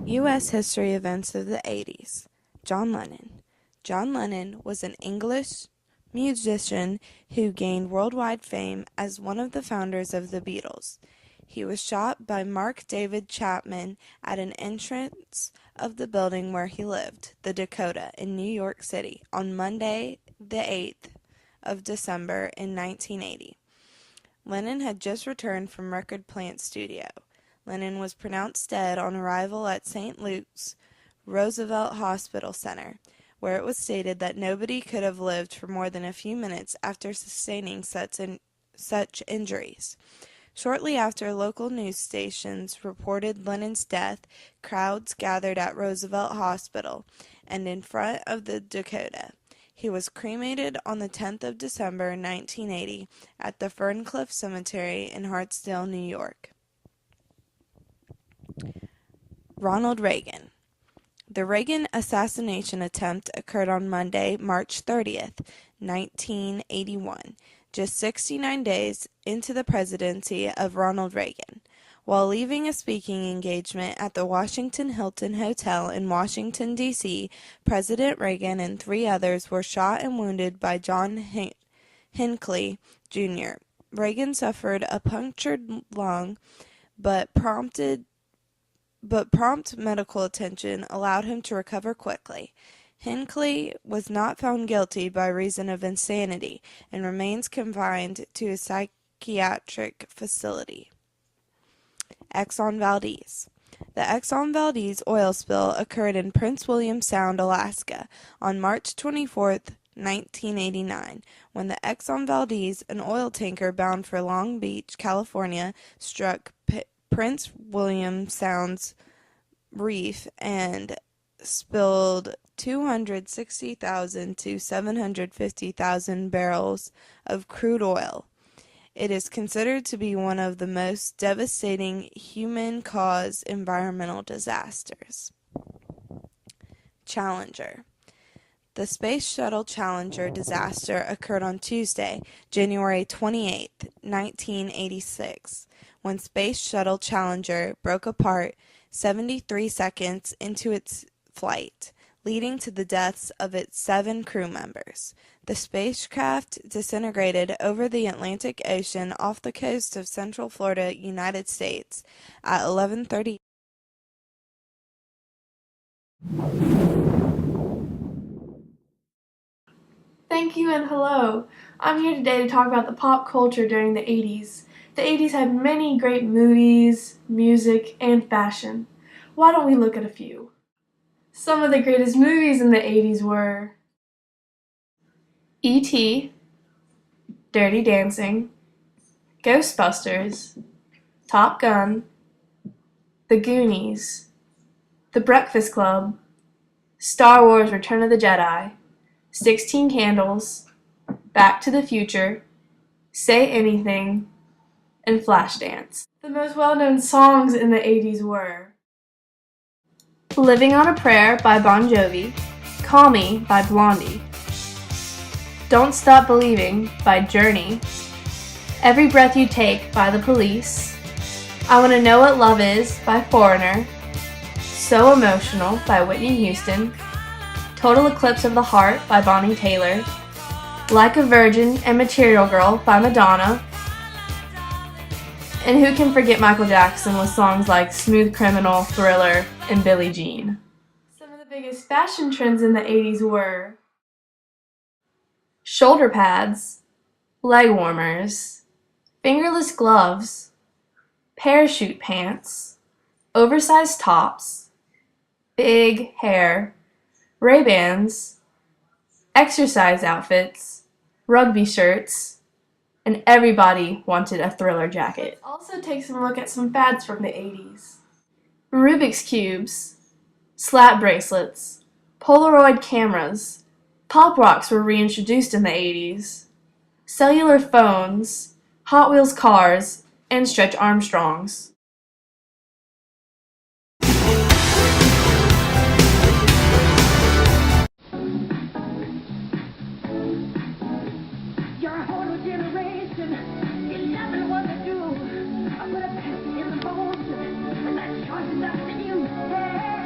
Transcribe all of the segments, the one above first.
U.S. History Events of the 80s. John Lennon. John Lennon was an English musician who gained worldwide fame as one of the founders of the Beatles. He was shot by Mark David Chapman at an entrance of the building where he lived, the Dakota, in New York City, on Monday, the 8th of December in 1980. Lennon had just returned from Record Plant Studio. Lennon was pronounced dead on arrival at St. Luke's Roosevelt Hospital Center, where it was stated that nobody could have lived for more than a few minutes after sustaining such injuries. Shortly after local news stations reported Lennon's death, crowds gathered at Roosevelt Hospital and in front of the Dakota. He was cremated on the 10th of December 1980 at the Ferncliff Cemetery in Hartsdale, New York. Ronald Reagan. The Reagan assassination attempt occurred on Monday, March 30th, 1981, just 69 days into the presidency of Ronald Reagan. While leaving a speaking engagement at the Washington Hilton Hotel in Washington, D.C., President Reagan and 3 others were shot and wounded by John Hinckley, Jr. Reagan suffered a punctured lung, but prompt medical attention allowed him to recover quickly. Hinckley was not found guilty by reason of insanity and remains confined to a psychiatric facility. Exxon Valdez. The Exxon Valdez oil spill occurred in Prince William Sound, Alaska, on March 24, 1989, when the Exxon Valdez, an oil tanker bound for Long Beach, California, struck Prince William Sound's reef and spilled 260,000 to 750,000 barrels of crude oil. It is considered to be one of the most devastating human-caused environmental disasters. Challenger. The Space Shuttle Challenger disaster occurred on Tuesday, January 28, 1986, when Space Shuttle Challenger broke apart 73 seconds into its flight, leading to the deaths of its 7 crew members. The spacecraft disintegrated over the Atlantic Ocean off the coast of Central Florida, United States, at 11:30. Thank you and hello. I'm here today to talk about the pop culture during the 80s. The 80s had many great movies, music, and fashion. Why don't we look at a few? Some of the greatest movies in the 80s were E.T., Dirty Dancing, Ghostbusters, Top Gun, The Goonies, The Breakfast Club, Star Wars Return of the Jedi, 16 Candles, Back to the Future, Say Anything, and Flashdance. The most well-known songs in the 80s were Living on a Prayer by Bon Jovi, Call Me by Blondie, Don't Stop Believing by Journey, Every Breath You Take by The Police, I Wanna Know What Love Is by Foreigner, So Emotional by Whitney Houston, Total Eclipse of the Heart by Bonnie Tyler, Like a Virgin and Material Girl by Madonna, and who can forget Michael Jackson with songs like Smooth Criminal, Thriller, and Billie Jean. Some of the biggest fashion trends in the 80s were shoulder pads, leg warmers, fingerless gloves, parachute pants, oversized tops, big hair, Ray-Bans, exercise outfits, rugby shirts, and everybody wanted a Thriller jacket. Let's also take some look at some fads from the 80s. Rubik's Cubes, slap bracelets, Polaroid cameras, pop rocks were reintroduced in the 80s, cellular phones, Hot Wheels cars, and Stretch Armstrongs. Generation, you never what to do. I put a pest in the motion, and that choice is up to you. Hey.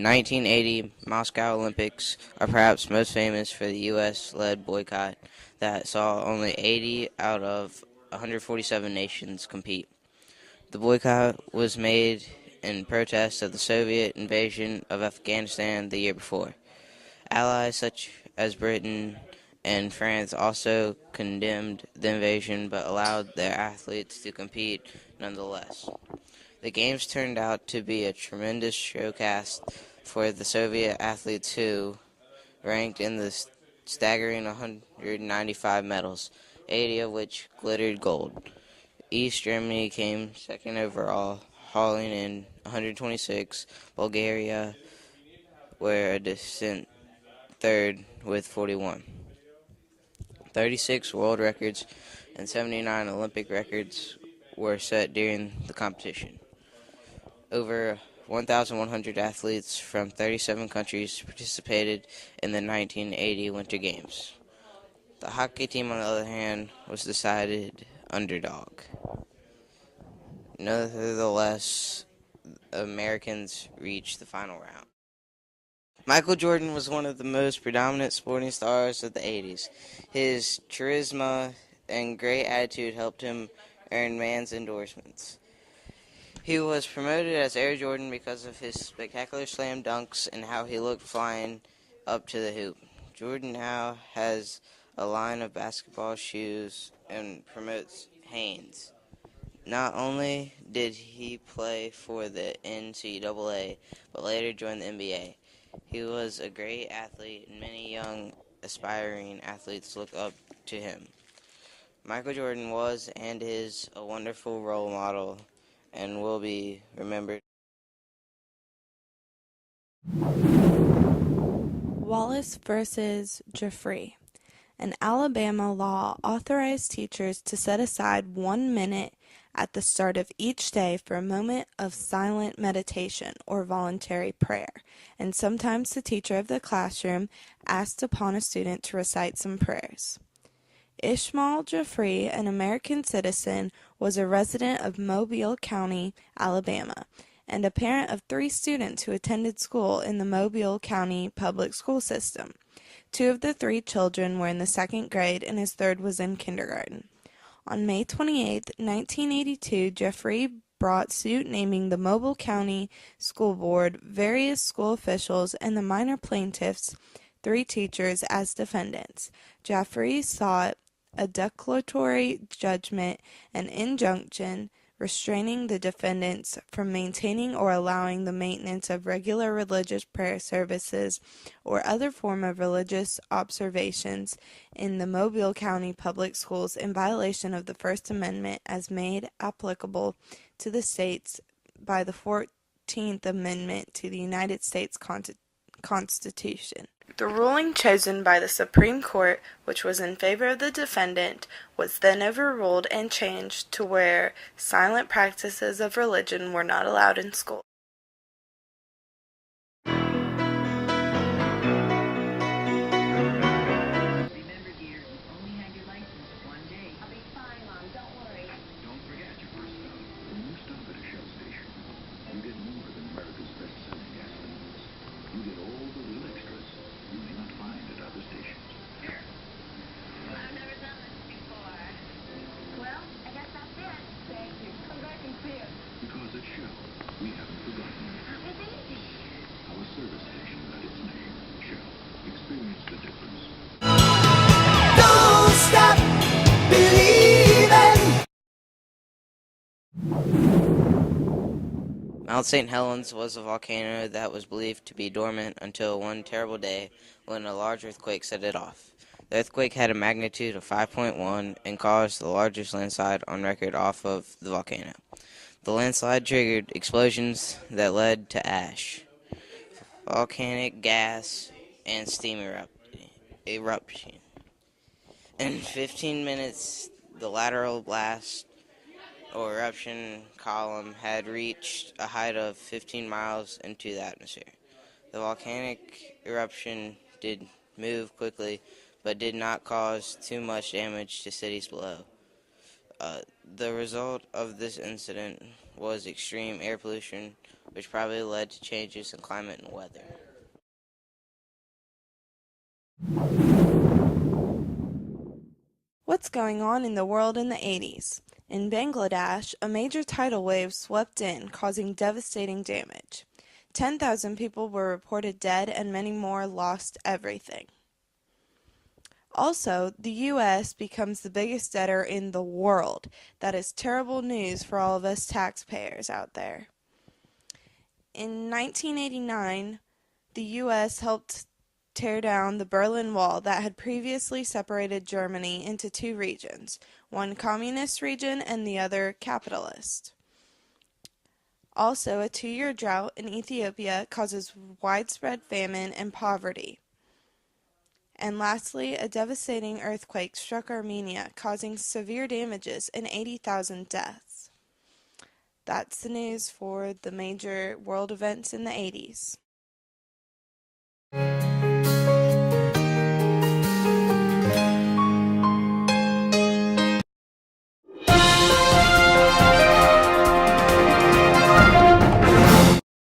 1980 Moscow Olympics are perhaps most famous for the U.S.-led boycott that saw only 80 out of 147 nations compete. The boycott was made in protest of the Soviet invasion of Afghanistan the year before. Allies such as Britain and France also condemned the invasion but allowed their athletes to compete nonetheless. The games turned out to be a tremendous showcase for the Soviet athletes who ranked in the staggering 195 medals, 80 of which glittered gold. East Germany came second overall, hauling in 126. Bulgaria were a distant third with 41. 36 world records and 79 Olympic records were set during the competition. Over 1,100 athletes from 37 countries participated in the 1980 Winter Games. The hockey team, on the other hand, was decided underdog. Nevertheless, Americans reached the final round. Michael Jordan was one of the most predominant sporting stars of the 80s. His charisma and great attitude helped him earn man's endorsements. He was promoted as Air Jordan because of his spectacular slam dunks and how he looked flying up to the hoop. Jordan now has a line of basketball shoes and promotes Hanes. Not only did he play for the NCAA, but later joined the NBA. He was a great athlete, and many young, aspiring athletes look up to him. Michael Jordan was and is a wonderful role model and will be remembered. Wallace versus Jeffrey. An Alabama law authorized teachers to set aside 1 minute at the start of each day for a moment of silent meditation or voluntary prayer, and sometimes the teacher of the classroom asked upon a student to recite some prayers. Ishmael Jeffrey, an American citizen, was a resident of Mobile County, Alabama, and a parent of 3 students who attended school in the Mobile County public school system. 2 of the 3 children were in the 2nd grade, and his 3rd was in kindergarten. On May 28, 1982, Jeffrey brought suit naming the Mobile County School Board, various school officials, and the minor plaintiffs, 3 teachers, as defendants. Jeffrey sought a declaratory judgment, an injunction restraining the defendants from maintaining or allowing the maintenance of regular religious prayer services or other form of religious observations in the Mobile County Public Schools in violation of the First Amendment as made applicable to the states by the 14th Amendment to the United States Constitution. The ruling chosen by the Supreme Court, which was in favor of the defendant, was then overruled and changed to where silent practices of religion were not allowed in school. Remember, dear, you only had your license one day. I'll be fine, Mom. Don't worry. Don't forget your first stop. When you stop at a Shell station, you get more than America's best-selling gasolines. You get all the little extras you may not find at other stations. Here. Well, I've never done this before. Well, I guess that's it. Thank you. Come back and see us. Because at Shell, we haven't forgotten How was easy. how a service station got its name. Shell. Experience the difference. Don't stop believing. Mount St. Helens was a volcano that was believed to be dormant until one terrible day when a large earthquake set it off. The earthquake had a magnitude of 5.1 and caused the largest landslide on record off of the volcano. The landslide triggered explosions that led to ash, volcanic gas, and steam eruption. In 15 minutes, the lateral blast or eruption column had reached a height of 15 miles into the atmosphere. The volcanic eruption did move quickly, but did not cause too much damage to cities below. The result of this incident was extreme air pollution, which probably led to changes in climate and weather. What's going on in the world in the 80s? In Bangladesh, a major tidal wave swept in, causing devastating damage. 10,000 people were reported dead and many more lost everything. Also, the U.S. becomes the biggest debtor in the world. That is terrible news for all of us taxpayers out there. In 1989, the U.S. helped tear down the Berlin Wall that had previously separated Germany into two regions, one communist region and the other capitalist. Also, a 2-year drought in Ethiopia causes widespread famine and poverty. And lastly, a devastating earthquake struck Armenia, causing severe damages and 80,000 deaths. That's the news for the major world events in the 80s.